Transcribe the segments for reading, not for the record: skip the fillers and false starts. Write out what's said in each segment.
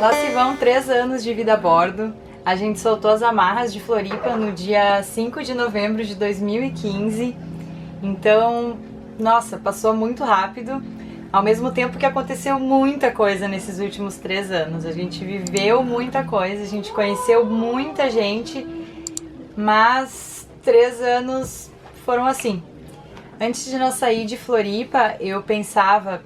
Lá se vão 3 anos de vida a bordo. A gente soltou as amarras de Floripa no dia 5 de novembro de 2015. Então, nossa, passou muito rápido. Ao mesmo tempo que aconteceu muita coisa nesses últimos 3 anos. A gente viveu muita coisa, a gente conheceu muita gente, mas 3 anos foram assim. Antes de nós sair de Floripa, eu pensava,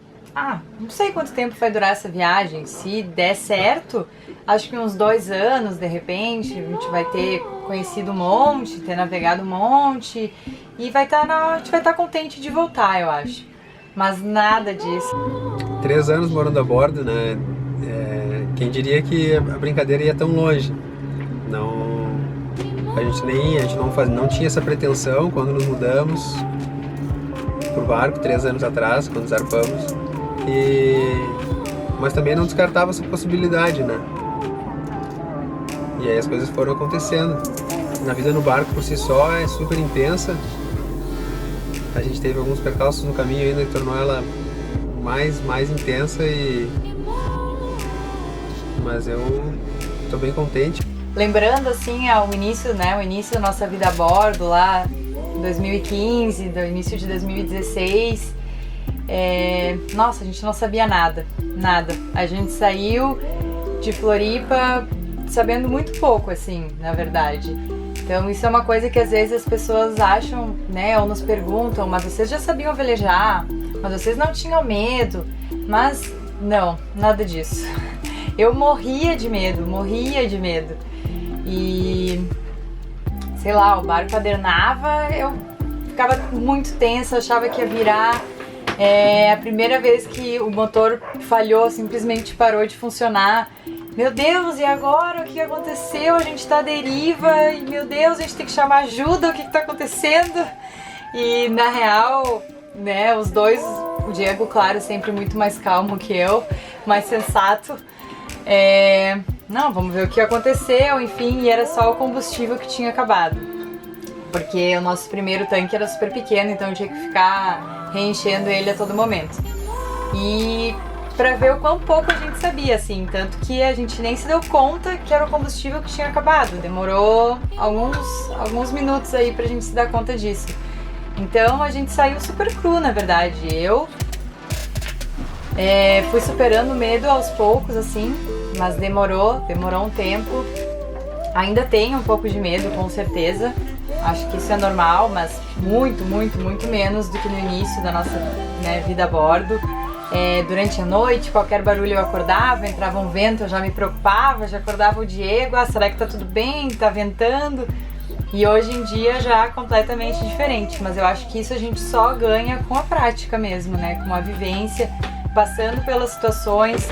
não sei quanto tempo vai durar essa viagem. Se der certo, acho que uns 2 anos, de repente, a gente vai ter conhecido um monte, ter navegado um monte, e a gente vai estar contente de voltar, eu acho. Mas nada disso. 3 anos morando a bordo, né? Quem diria que a brincadeira ia tão longe? A gente não tinha essa pretensão quando nos mudamos pro barco 3 anos atrás, quando zarpamos. Mas também não descartava essa possibilidade, né? E aí as coisas foram acontecendo. A vida no barco por si só é super intensa. A gente teve alguns percalços no caminho ainda que tornou ela mais intensa, mas eu tô bem contente. Lembrando assim o início da nossa vida a bordo lá em 2015, do início de 2016, nossa, a gente não sabia nada. A gente saiu de Floripa sabendo muito pouco, assim, na verdade. Então isso é uma coisa que às vezes as pessoas acham, né, ou nos perguntam, mas vocês já sabiam velejar? Mas vocês não tinham medo? Mas não, nada disso. Eu morria de medo. E, sei lá, o barco adernava, eu ficava muito tensa, achava que ia virar. A primeira vez que o motor falhou, simplesmente parou de funcionar. Meu Deus, e agora? O que aconteceu? A gente tá à deriva e, meu Deus, a gente tem que chamar ajuda, o que tá acontecendo? E, na real, né, os dois, o Diego, claro, sempre muito mais calmo que eu, mais sensato. Não, vamos ver o que aconteceu, enfim, e era só o combustível que tinha acabado. Porque o nosso primeiro tanque era super pequeno, então eu tinha que ficar reenchendo ele a todo momento. E pra ver o quão pouco a gente sabia, assim, tanto que a gente nem se deu conta que era o combustível que tinha acabado. Demorou alguns minutos aí pra gente se dar conta disso. Então a gente saiu super cru, na verdade. Eu fui superando o medo aos poucos, assim, mas demorou um tempo. Ainda tenho um pouco de medo, com certeza. Acho que isso é normal, mas muito menos do que no início da nossa, né, vida a bordo. Durante a noite, qualquer barulho eu acordava, entrava um vento, eu já me preocupava, já acordava o Diego, será que tá tudo bem, tá ventando? E hoje em dia já é completamente diferente, mas eu acho que isso a gente só ganha com a prática mesmo, né? Com a vivência, passando pelas situações,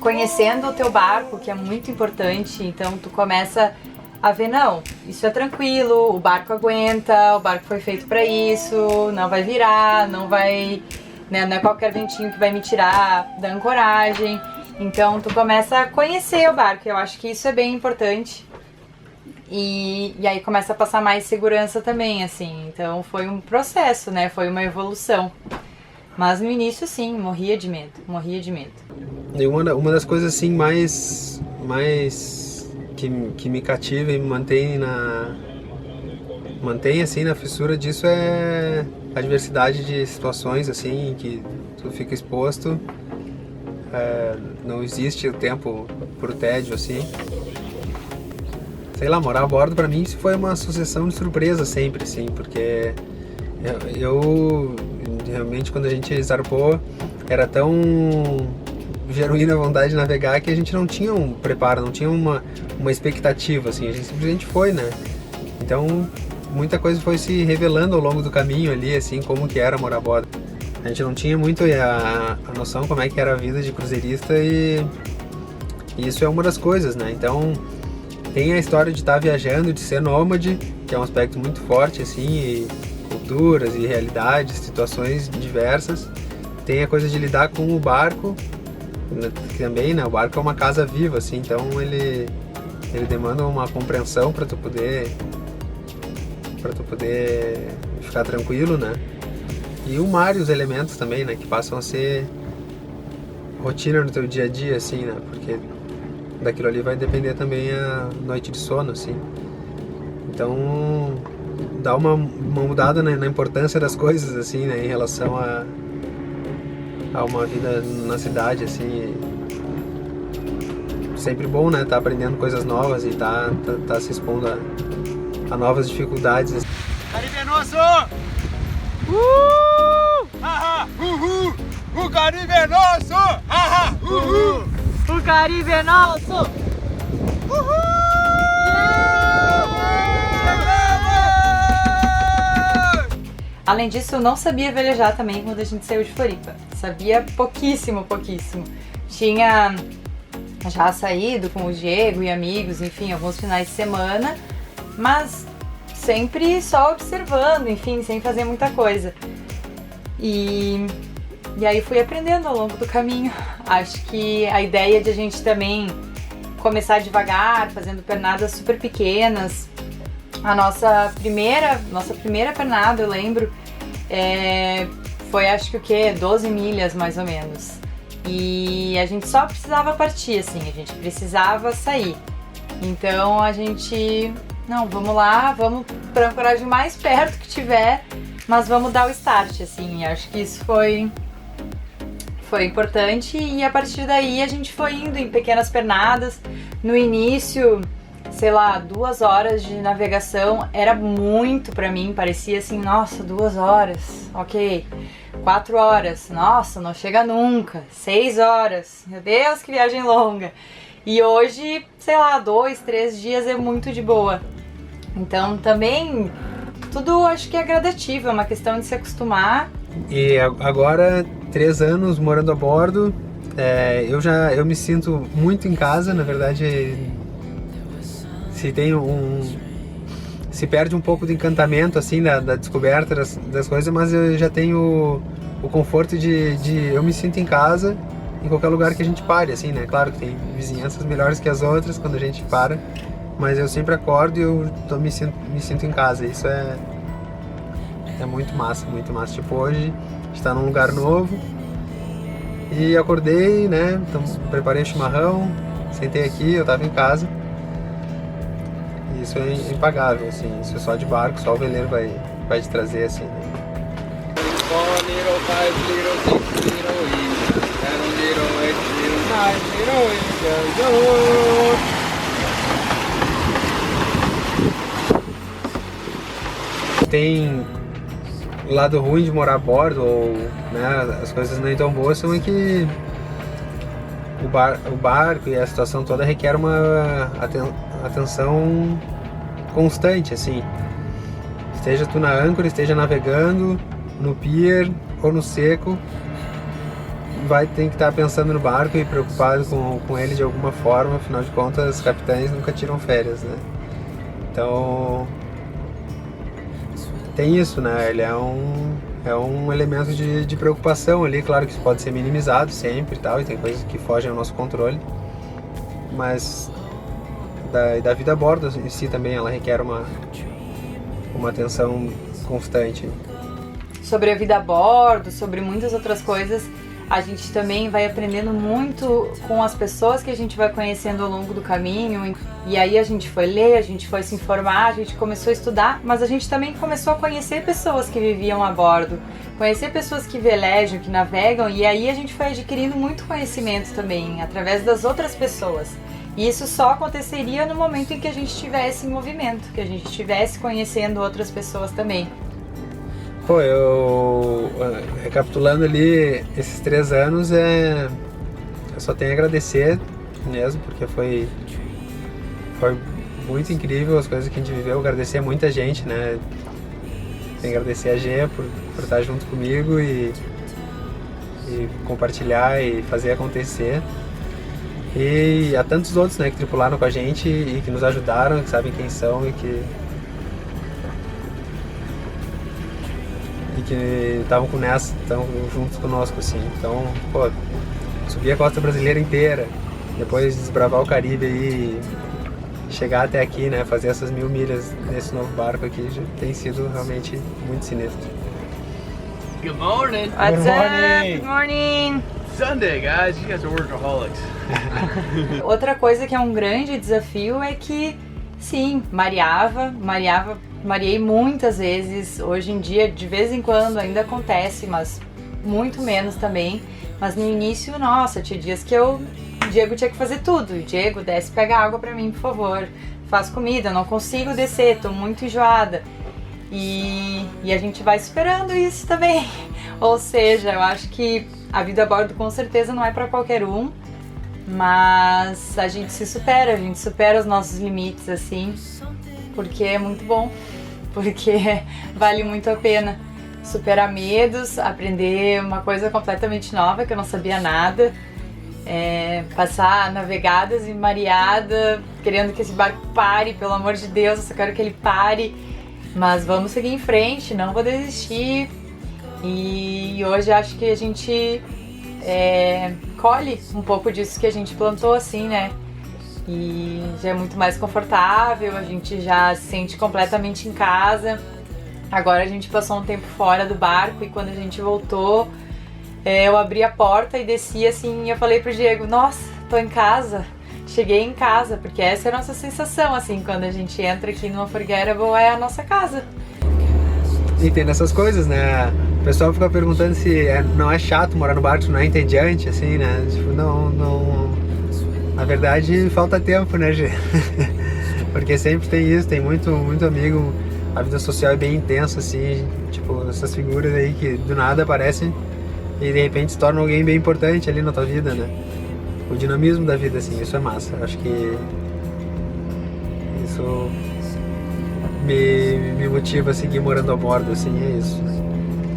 conhecendo o teu barco, que é muito importante. Então tu começa a ver, não, isso é tranquilo, o barco aguenta, o barco foi feito para isso, não vai virar, não vai, né, não é qualquer ventinho que vai me tirar da ancoragem. Então tu começa a conhecer o barco, eu acho que isso é bem importante. E aí começa a passar mais segurança também, assim. Então foi um processo, né? Foi uma evolução. Mas no início, sim, morria de medo. E uma das coisas, assim, mais que me cativa e me mantém assim, na fissura disso é a diversidade de situações, assim, que tu fica exposto. Não existe o tempo pro tédio, assim. Sei lá, morar a bordo pra mim foi uma sucessão de surpresas sempre, assim, porque eu realmente, quando a gente zarpou, era tão genuína a vontade de navegar que a gente não tinha um preparo, não tinha uma expectativa, assim, a gente simplesmente foi, né? Então, muita coisa foi se revelando ao longo do caminho ali, assim, como que era morar a bordo. A gente não tinha muito a noção como é que era a vida de cruzeirista e isso é uma das coisas, né? Então, tem a história de estar viajando, de ser nômade, que é um aspecto muito forte, assim, e culturas e realidades, situações diversas. Tem a coisa de lidar com o barco, que também, né? O barco é uma casa viva, assim, então ele demanda uma compreensão para tu poder ficar tranquilo, né? E o mar e os elementos também, né? Que passam a ser rotina no teu dia a dia, assim, né? Porque daquilo ali vai depender também a noite de sono, assim. Então, dá uma mudada na importância das coisas, assim, né? Em relação a uma vida na cidade, assim. Sempre bom, né? Tá aprendendo coisas novas e tá se expondo a novas dificuldades. Assim. Caribe é nosso! Haha! Uhul! O Caribe é nosso! Haha! Uhul! O Caribe é nosso! Uhul! Além disso, eu não sabia velejar também quando a gente saiu de Floripa. Sabia pouquíssimo. Tinha já saído com o Diego e amigos, enfim, alguns finais de semana, mas sempre só observando, enfim, sem fazer muita coisa. E aí fui aprendendo ao longo do caminho. Acho que a ideia de a gente também começar devagar, fazendo pernadas super pequenas. A nossa primeira pernada, eu lembro, foi acho que o quê? 12 milhas mais ou menos. E a gente só precisava partir, assim, a gente precisava sair. Então a gente, não, vamos lá, vamos procurar de mais perto que tiver, mas vamos dar o start, assim. Acho que isso foi importante e a partir daí a gente foi indo em pequenas pernadas. No início, sei lá, 2 horas de navegação era muito pra mim, parecia assim, nossa, 2 horas, ok. 4 horas, nossa, não chega nunca. 6 horas, meu Deus, que viagem longa. E hoje, sei lá, 2, 3 dias é muito de boa. Então também, tudo acho que é gradativo, é uma questão de se acostumar. E agora, 3 anos morando a bordo, eu me sinto muito em casa, na verdade. Se perde um pouco do encantamento, assim, da descoberta das coisas, mas eu já tenho o conforto de eu me sinto em casa em qualquer lugar que a gente pare, assim, né? Claro que tem vizinhanças melhores que as outras quando a gente para, mas eu sempre acordo e eu me sinto em casa. Isso é muito massa, muito massa. Tipo, hoje a gente tá num lugar novo e acordei, né? Então, preparei o chimarrão, sentei aqui, eu tava em casa. Isso é impagável, assim, isso é só de barco, só o veleiro vai te trazer, assim. Tem o lado ruim de morar a bordo, ou, né, as coisas não tão boas, são que o barco e a situação toda requer uma atenção constante, assim. Esteja tu na âncora, esteja navegando, no pier ou no seco, tem que estar pensando no barco e preocupado com ele de alguma forma, afinal de contas, os capitães nunca tiram férias, né? Então, tem isso, né? Ele é um elemento de preocupação ali, claro que isso pode ser minimizado sempre e tal, e tem coisas que fogem ao nosso controle, mas da vida a bordo em si também, ela requer uma atenção constante. Sobre a vida a bordo, sobre muitas outras coisas, a gente também vai aprendendo muito com as pessoas que a gente vai conhecendo ao longo do caminho. E aí a gente foi ler, a gente foi se informar, a gente começou a estudar, mas a gente também começou a conhecer pessoas que viviam a bordo, conhecer pessoas que velejam, que navegam, e aí a gente foi adquirindo muito conhecimento também, através das outras pessoas. E isso só aconteceria no momento em que a gente estivesse em movimento, que a gente estivesse conhecendo outras pessoas também. Pô, eu recapitulando ali esses 3 anos, eu só tenho a agradecer mesmo, porque foi muito incrível as coisas que a gente viveu. Agradecer a muita gente, né? Tenho que agradecer a Gê por estar junto comigo e compartilhar e fazer acontecer. E a tantos outros, né, que tripularam com a gente e que nos ajudaram, que sabem quem são e que estavam juntos conosco, assim. Então, pô, subir a costa brasileira inteira, depois desbravar o Caribe e chegar até aqui, né, fazer essas 1000 milhas nesse novo barco aqui, já tem sido realmente muito sinistro. Good morning. What's up? Good morning. Sunday, guys. You guys are workaholics. Outra coisa que é um grande desafio é que, sim, mareei muitas vezes. Hoje em dia, de vez em quando, ainda acontece, mas muito menos também. Mas no início, nossa, tinha dias que o Diego tinha que fazer tudo. Diego, desce, pega água pra mim, por favor. Faz comida, eu não consigo descer, tô muito enjoada. E a gente vai superando isso também. Ou seja, eu acho que a vida a bordo com certeza não é pra qualquer um. Mas a gente supera os nossos limites, assim, porque é muito bom, porque vale muito a pena superar medos, aprender uma coisa completamente nova que eu não sabia nada, passar navegadas e mareada, querendo que esse barco pare, pelo amor de Deus, eu só quero que ele pare, mas vamos seguir em frente, não vou desistir. E hoje acho que a gente colhe um pouco disso que a gente plantou, assim, né? E já é muito mais confortável, a gente já se sente completamente em casa. Agora a gente passou um tempo fora do barco e quando a gente voltou, eu abri a porta e desci assim e eu falei pro Diego, nossa, tô em casa, cheguei em casa, porque essa é a nossa sensação, assim, quando a gente entra aqui no Unforgettable, é a nossa casa. E tem nessas coisas, né? O pessoal fica perguntando se não é chato morar no barco, não é entediante, assim, né? Tipo, não... Na verdade, falta tempo, né, Gê? Porque sempre tem isso, tem muito amigo, a vida social é bem intensa, assim, tipo, essas figuras aí que do nada aparecem e de repente se tornam alguém bem importante ali na tua vida, né? O dinamismo da vida, assim, isso é massa. Eu acho que isso me motiva a seguir morando a bordo, assim, é isso.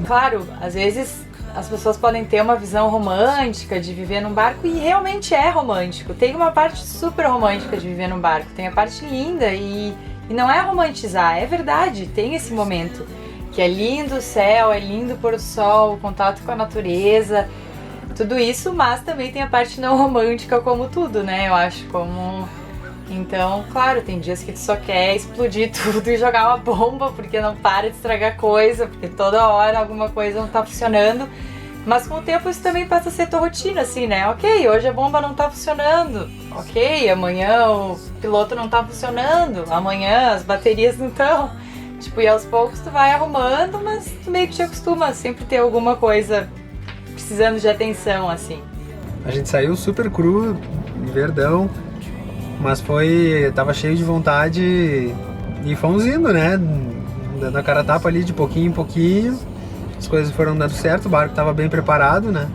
Claro, às vezes as pessoas podem ter uma visão romântica de viver num barco e realmente é romântico. Tem uma parte super romântica de viver num barco, tem a parte linda e não é romantizar, é verdade, tem esse momento que é lindo o céu, é lindo o pôr do sol, o contato com a natureza, tudo isso, mas também tem a parte não romântica como tudo, né? Eu acho, como... Então, claro, tem dias que tu só quer explodir tudo e jogar uma bomba, porque não para de estragar coisa, porque toda hora alguma coisa não tá funcionando. Mas com o tempo isso também passa a ser tua rotina, assim, né? Ok, hoje a bomba não tá funcionando. Ok, amanhã o piloto não tá funcionando. Amanhã as baterias não estão. Tipo, e aos poucos tu vai arrumando, mas tu meio que te acostuma a sempre ter alguma coisa precisando de atenção, assim. A gente saiu super cru, verdão. Mas tava cheio de vontade e fomos indo, né? Dando a cara a tapa ali de pouquinho em pouquinho. As coisas foram dando certo, o barco tava bem preparado, né?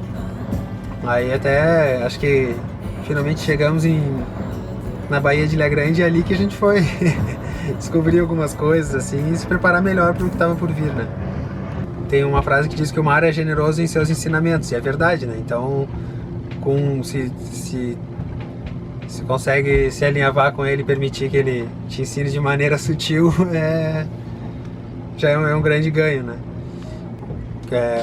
Aí até, acho que finalmente chegamos na Baía de Ilha Grande e é ali que a gente foi descobrir algumas coisas, assim, e se preparar melhor para o que tava por vir, né? Tem uma frase que diz que o mar é generoso em seus ensinamentos, e é verdade, né? Então, se consegue se alinhavar com ele e permitir que ele te ensine de maneira sutil, já é um grande ganho, né?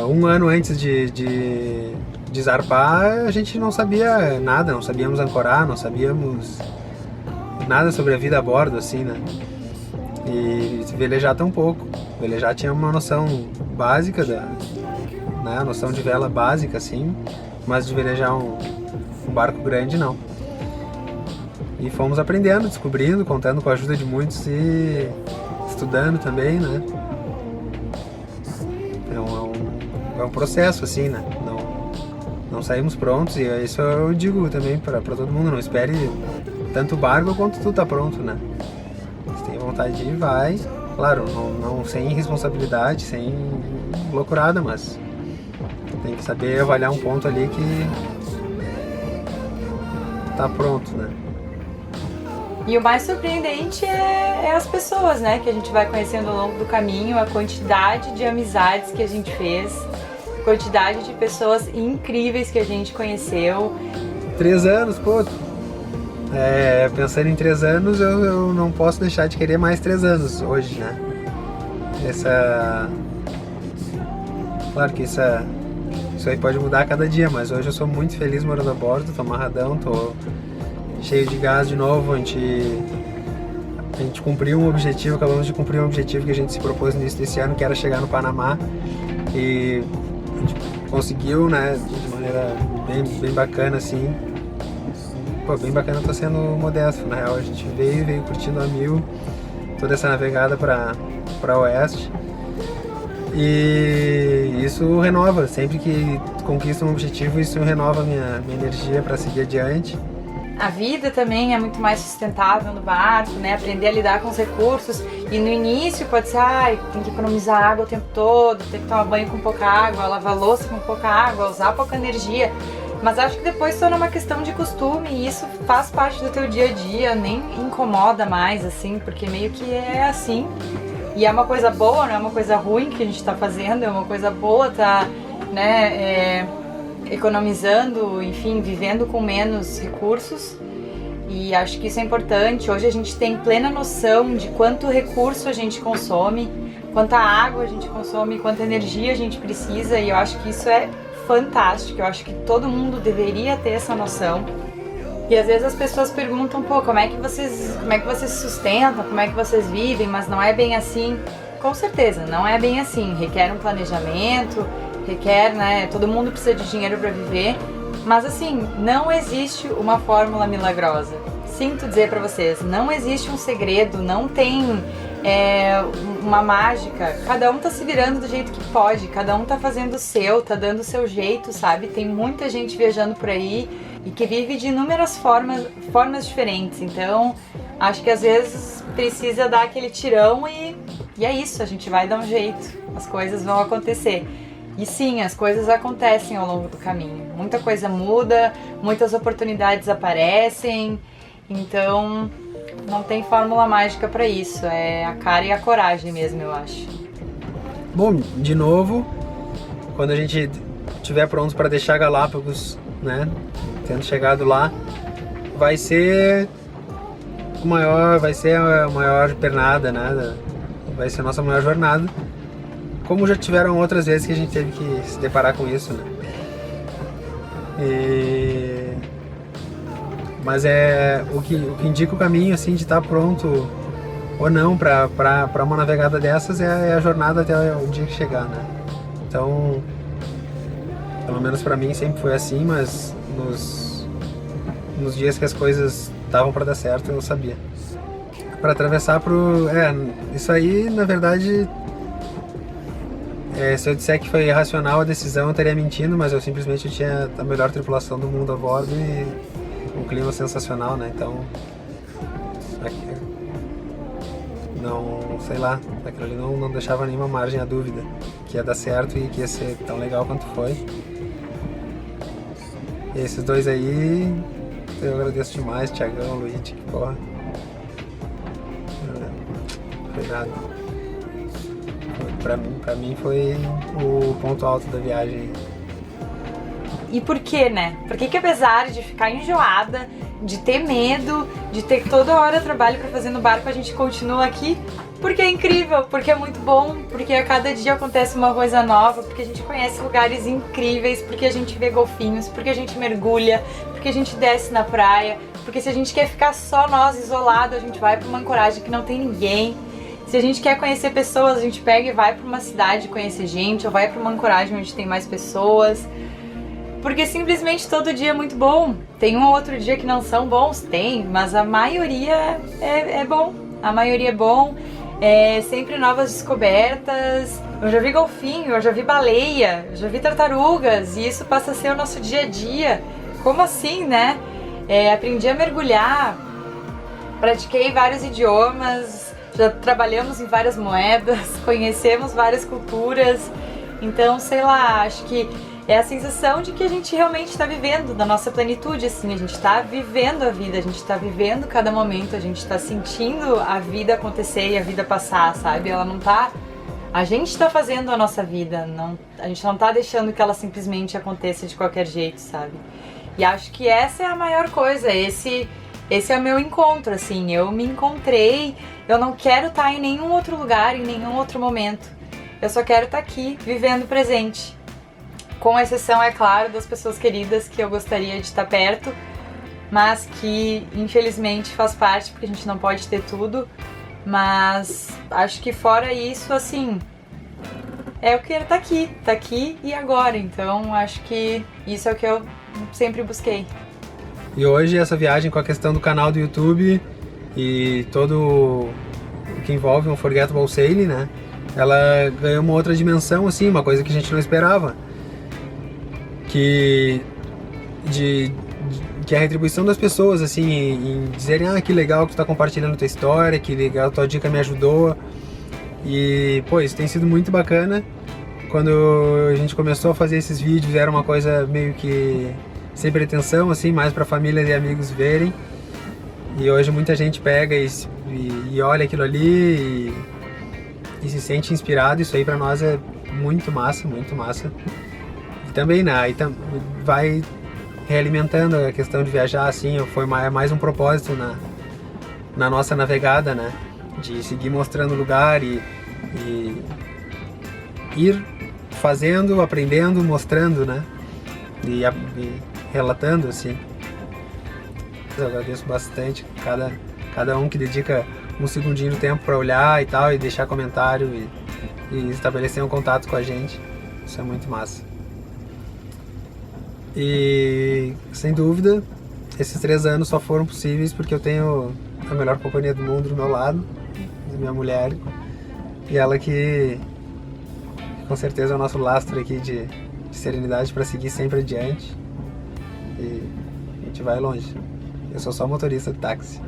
Um ano antes de zarpar, a gente não sabia nada, não sabíamos ancorar, não sabíamos nada sobre a vida a bordo, assim, né? E velejar tão pouco. Velejar tinha uma noção básica, né? Noção de vela básica, assim, mas de velejar um barco grande, não. E fomos aprendendo, descobrindo, contando com a ajuda de muitos e estudando também, né? É um processo, assim, né? Não saímos prontos e isso eu digo também para todo mundo, não espere tanto o barco quanto tu tá pronto, né? Se tem vontade de ir, vai. Claro, não sem responsabilidade, sem loucurada, mas tem que saber avaliar um ponto ali que tá pronto, né? E o mais surpreendente é as pessoas, né? Que a gente vai conhecendo ao longo do caminho, a quantidade de amizades que a gente fez, a quantidade de pessoas incríveis que a gente conheceu. 3 anos, pô. Pensando em 3 anos, eu não posso deixar de querer mais 3 anos hoje, né? Claro que isso aí pode mudar a cada dia, mas hoje eu sou muito feliz morando a bordo, tô amarradão, tô cheio de gás de novo, a gente cumpriu um objetivo, acabamos de cumprir um objetivo que a gente se propôs no início desse ano, que era chegar no Panamá, e a gente conseguiu, né, de maneira bem bacana, assim. Pô, bem bacana, tô sendo modesto, na real. A gente veio curtindo a mil toda essa navegada para oeste. E isso renova, sempre que conquisto um objetivo, isso renova minha energia para seguir adiante. A vida também é muito mais sustentável no barco, né? Aprender a lidar com os recursos. E no início pode ser, tem que economizar água o tempo todo, tem que tomar banho com pouca água, lavar louça com pouca água, usar pouca energia. Mas acho que depois torna uma questão de costume e isso faz parte do teu dia a dia, nem incomoda mais, assim, porque meio que é assim. E é uma coisa boa, não é uma coisa ruim que a gente tá fazendo, é uma coisa boa tá, né, economizando, enfim, vivendo com menos recursos. E acho que isso é importante. Hoje a gente tem plena noção de quanto recurso a gente consome, quanta água a gente consome, quanta energia a gente precisa, e eu acho que isso é fantástico. Eu acho que todo mundo deveria ter essa noção. E às vezes as pessoas perguntam, como é que vocês se sustentam, como é que vocês vivem, mas não é bem assim. Com certeza, não é bem assim. Requer um planejamento, requer, né, todo mundo precisa de dinheiro para viver, mas assim, não existe uma fórmula milagrosa. Sinto dizer para vocês, não existe um segredo, não tem uma mágica. Cada um tá se virando do jeito que pode, cada um tá fazendo o seu, tá dando o seu jeito, sabe? Tem muita gente viajando por aí e que vive de inúmeras formas diferentes. Então, acho que às vezes precisa dar aquele tirão e é isso, a gente vai dar um jeito, as coisas vão acontecer. E sim, as coisas acontecem ao longo do caminho. Muita coisa muda, muitas oportunidades aparecem, então não tem fórmula mágica para isso, é a cara e a coragem mesmo, eu acho. Bom, de novo, quando a gente estiver pronto para deixar Galápagos, né, tendo chegado lá, vai ser a maior pernada, né, vai ser a nossa maior jornada, como já tiveram outras vezes que a gente teve que se deparar com isso, né. Mas é o que indica o caminho, assim, de estar pronto ou não para uma navegada dessas é a jornada até o dia que chegar, né. Então, pelo menos para mim sempre foi assim, mas nos dias que as coisas estavam para dar certo, eu sabia. Para atravessar isso aí, na verdade, se eu disser que foi irracional a decisão, eu estaria mentindo, mas eu simplesmente tinha a melhor tripulação do mundo a bordo e um clima sensacional, né? Então, não, sei lá, aquilo ali não deixava nenhuma margem à dúvida que ia dar certo e que ia ser tão legal quanto foi. E esses dois aí, eu agradeço demais, Thiagão, Luiz, que porra. Foi nada. Pra mim foi o ponto alto da viagem. E por quê, né? Por que apesar de ficar enjoada, de ter medo, de ter toda hora trabalho pra fazer no barco, a gente continua aqui? Porque é incrível, porque é muito bom, porque a cada dia acontece uma coisa nova, porque a gente conhece lugares incríveis, porque a gente vê golfinhos, porque a gente mergulha, porque a gente desce na praia, porque se a gente quer ficar só nós, isolado, a gente vai pra uma ancoragem que não tem ninguém. Se a gente quer conhecer pessoas, a gente pega e vai pra uma cidade conhecer gente, ou vai pra uma ancoragem onde tem mais pessoas. Porque simplesmente todo dia é muito bom. Tem um ou outro dia que não são bons? Tem, mas a maioria é bom. A maioria é bom, sempre novas descobertas. Eu já vi golfinho, eu já vi baleia, eu já vi tartarugas, e isso passa a ser o nosso dia a dia. Como assim, né? Aprendi a mergulhar, pratiquei vários idiomas, já trabalhamos em várias moedas, conhecemos várias culturas. Então, sei lá, acho que é a sensação de que a gente realmente está vivendo da nossa plenitude, assim, a gente está vivendo a vida, a gente está vivendo cada momento, a gente está sentindo a vida acontecer e a vida passar, sabe? Ela não tá... A gente está fazendo a nossa vida, a gente não tá deixando que ela simplesmente aconteça de qualquer jeito, sabe? E acho que essa é a maior coisa, esse é o meu encontro, assim, eu me encontrei, eu não quero estar em nenhum outro lugar, em nenhum outro momento, eu só quero estar aqui, vivendo o presente. Com exceção, é claro, das pessoas queridas que eu gostaria de estar perto, mas que infelizmente faz parte, porque a gente não pode ter tudo. Mas acho que fora isso, assim, eu quero tá aqui e agora. Então acho que isso é o que eu sempre busquei. E hoje essa viagem com a questão do canal do YouTube e todo o que envolve um Unforgettable Sailing, né? Ela ganhou uma outra dimensão, assim, uma coisa que a gente não esperava. Que a retribuição das pessoas, assim, em dizerem, que legal que tu tá compartilhando tua história, que legal, tua dica me ajudou. E, pô, isso tem sido muito bacana. Quando a gente começou a fazer esses vídeos, era uma coisa meio que sem pretensão, assim, mais pra família e amigos verem. E hoje muita gente pega e olha aquilo ali e se sente inspirado. Isso aí pra nós é muito massa, muito massa. E também, né, aí vai realimentando a questão de viajar, assim, foi mais um propósito na nossa navegada, né, de seguir mostrando o lugar e ir fazendo, aprendendo, mostrando, né, e relatando, assim. Eu agradeço bastante cada um que dedica um segundinho do tempo para olhar e tal, e deixar comentário e estabelecer um contato com a gente. Isso é muito massa. E, sem dúvida, esses 3 anos só foram possíveis porque eu tenho a melhor companhia do mundo do meu lado, minha mulher, e ela que com certeza é o nosso lastro aqui de serenidade para seguir sempre adiante. E a gente vai longe. Eu sou só motorista de táxi.